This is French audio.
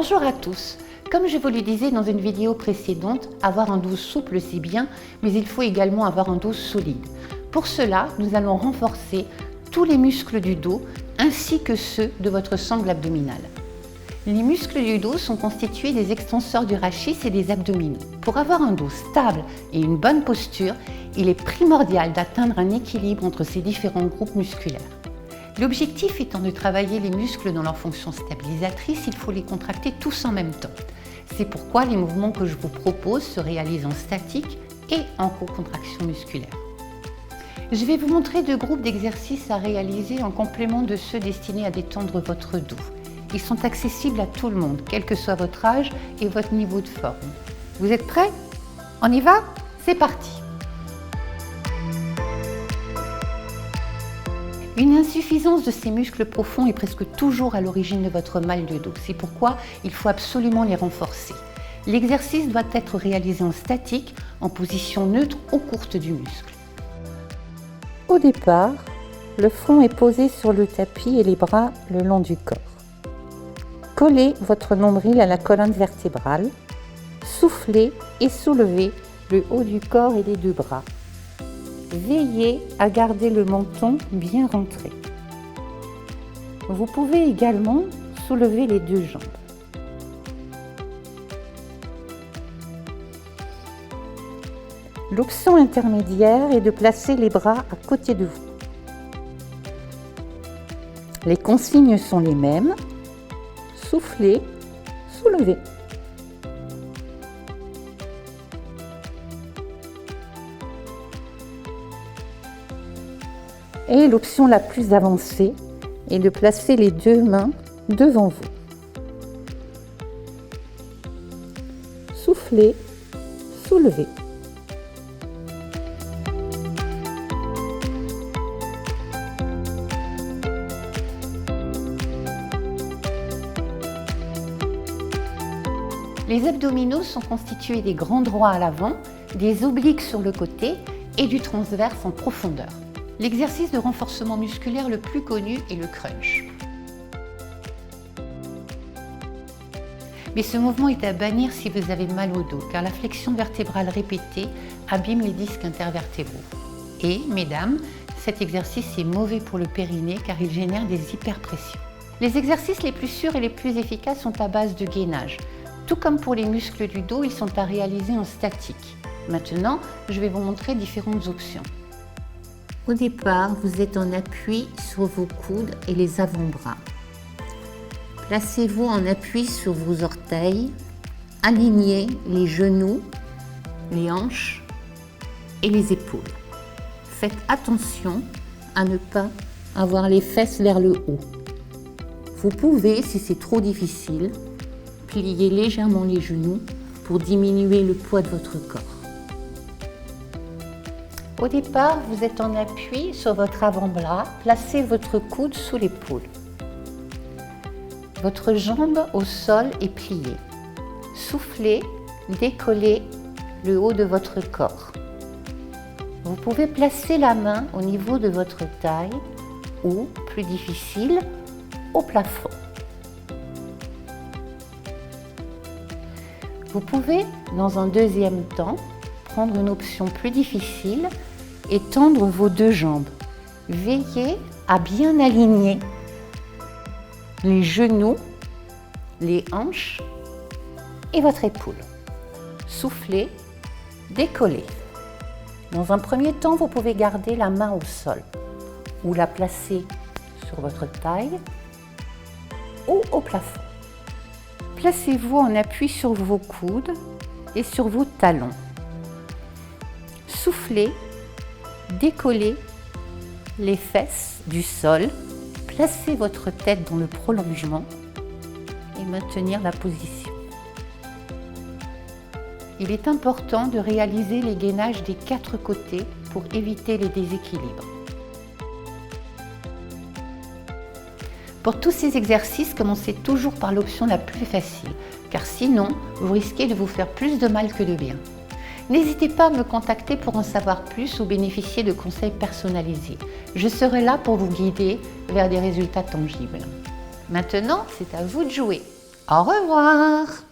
Bonjour à tous. Comme je vous le disais dans une vidéo précédente, avoir un dos souple c'est bien, mais il faut également avoir un dos solide. Pour cela, nous allons renforcer tous les muscles du dos ainsi que ceux de votre sangle abdominale. Les muscles du dos sont constitués des extenseurs du rachis et des abdominaux. Pour avoir un dos stable et une bonne posture, il est primordial d'atteindre un équilibre entre ces différents groupes musculaires. L'objectif étant de travailler les muscles dans leur fonction stabilisatrice, il faut les contracter tous en même temps. C'est pourquoi les mouvements que je vous propose se réalisent en statique et en co-contraction musculaire. Je vais vous montrer deux groupes d'exercices à réaliser en complément de ceux destinés à détendre votre dos. Ils sont accessibles à tout le monde, quel que soit votre âge et votre niveau de forme. Vous êtes prêts? On y va? C'est parti! Une insuffisance de ces muscles profonds est presque toujours à l'origine de votre mal de dos. C'est pourquoi il faut absolument les renforcer. L'exercice doit être réalisé en statique, en position neutre ou courte du muscle. Au départ, le front est posé sur le tapis et les bras le long du corps. Collez votre nombril à la colonne vertébrale. Soufflez et soulevez le haut du corps et les deux bras. Veillez à garder le menton bien rentré. Vous pouvez également soulever les deux jambes. L'option intermédiaire est de placer les bras à côté de vous. Les consignes sont les mêmes. Soufflez, soulevez. Et l'option la plus avancée est de placer les deux mains devant vous. Soufflez, soulevez. Les abdominaux sont constitués des grands droits à l'avant, des obliques sur le côté et du transverse en profondeur. L'exercice de renforcement musculaire le plus connu est le crunch. Mais ce mouvement est à bannir si vous avez mal au dos, car la flexion vertébrale répétée abîme les disques intervertébraux. Et, mesdames, cet exercice est mauvais pour le périnée car il génère des hyperpressions. Les exercices les plus sûrs et les plus efficaces sont à base de gainage. Tout comme pour les muscles du dos, ils sont à réaliser en statique. Maintenant, je vais vous montrer différentes options. Au départ, vous êtes en appui sur vos coudes et les avant-bras. Placez-vous en appui sur vos orteils. Alignez les genoux, les hanches et les épaules. Faites attention à ne pas avoir les fesses vers le haut. Vous pouvez, si c'est trop difficile, plier légèrement les genoux pour diminuer le poids de votre corps. Au départ, vous êtes en appui sur votre avant-bras. Placez votre coude sous l'épaule. Votre jambe au sol est pliée. Soufflez, décollez le haut de votre corps. Vous pouvez placer la main au niveau de votre taille ou, plus difficile, au plafond. Vous pouvez, dans un deuxième temps, prendre une option plus difficile et tendre vos deux jambes. Veillez à bien aligner les genoux, les hanches et votre épaule. Soufflez, décollez. Dans un premier temps, vous pouvez garder la main au sol ou la placer sur votre taille ou au plafond. Placez-vous en appui sur vos coudes et sur vos talons. Soufflez, décollez les fesses du sol, placez votre tête dans le prolongement et maintenir la position. Il est important de réaliser les gainages des quatre côtés pour éviter les déséquilibres. Pour tous ces exercices, commencez toujours par l'option la plus facile, car sinon, vous risquez de vous faire plus de mal que de bien. N'hésitez pas à me contacter pour en savoir plus ou bénéficier de conseils personnalisés. Je serai là pour vous guider vers des résultats tangibles. Maintenant, c'est à vous de jouer. Au revoir!